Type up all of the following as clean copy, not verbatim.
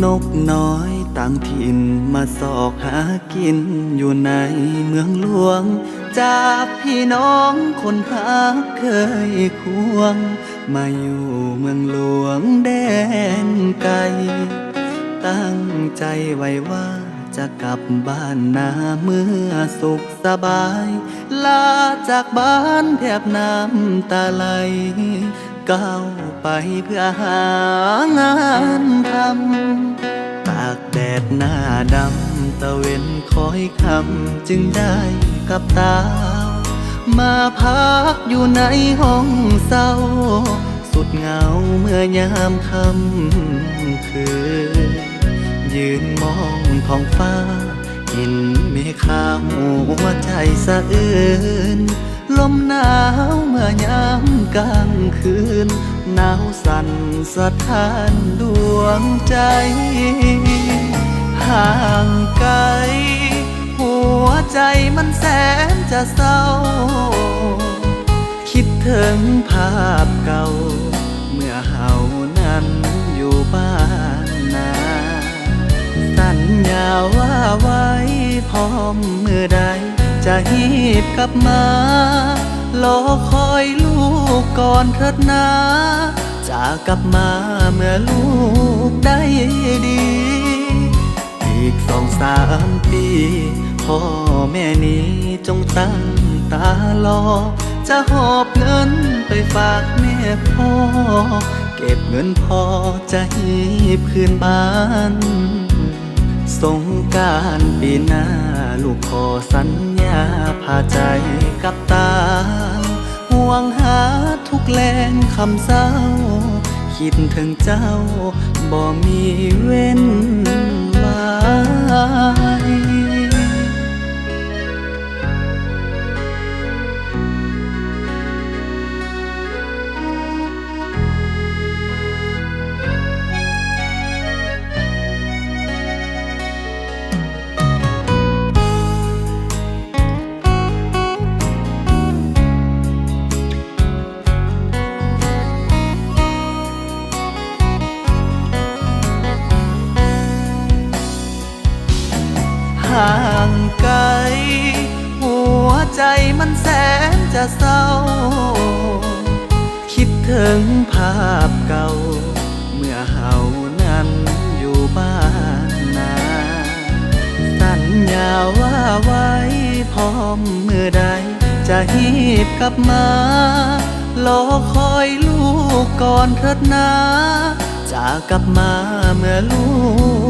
นกน้อยต่างถิ่นมาสอกหากินอยู่ในเมืองหลวงจากพี่น้องคนรักเคยควงมาอยู่เมืองหลวงแดนไกลตั้งใจไว้ว่าจะกลับบ้านนาเมื่อสุขสบายลาจากบ้านแทบน้ำตาไหลก้าวไปเพื่อหางานทำตากแดดหน้าดำตะเวนคอยคำจึงได้กับตามาพักอยู่ในห้องเศร้าสุดเหงาเมื่อยามค่ำคืนยืนมองท้องฟ้าเห็นเมฆขาวหัวใจสะอื้นลมหนาวเมื่อยามกลางคืนหนาวสั่นสะท้านดวงใจห่างไกลหัวใจมันแสนจะเศร้าคิดถึงภาพเก่าเมื่อเฮานั้นอยู่บ้านนาสัญญาว่าไว้พร้อมเมื่อใดจะหีบกลับมารอคอยลูกก่อนเถิดนาจะกลับมาเมื่อลูกได้ดีอีก2-3 ปีพ่อแม่นี้จงตั้งตารอจะหอบเงินไปฝากแม่พ่อเก็บเงินพอจะหีบคืนบ้านสงกรานต์ปีหน้าลูกขอสัญญาพาใจกับตาห่วงหาทุกแรงคำเศร้าคิดถึงเจ้าบ่มีเว้นไว้ห่างไกลหัวใจมันแสนจะเศร้าคิดถึงภาพเก่าเมื่อเฮานั้นอยู่บ้านนาสัญญาว่าไว้พร้อมเมื่อใดจะหีบกลับมารอคอยลูกก่อนเถิดนาจะกลับมาเมื่อลู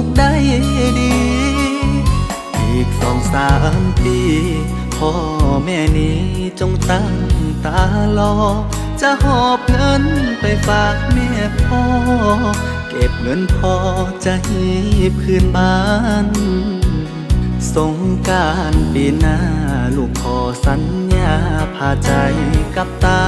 กได้ดีอีก2-3 ปีพ่อแม่นี้จงตั้งตารอจะหอบเงินไปฝากแม่พ่อเก็บเงินพอจะหีบคืนบ้านสงกรานต์ปีหน้าลูกขอสัญญาพาใจกับตา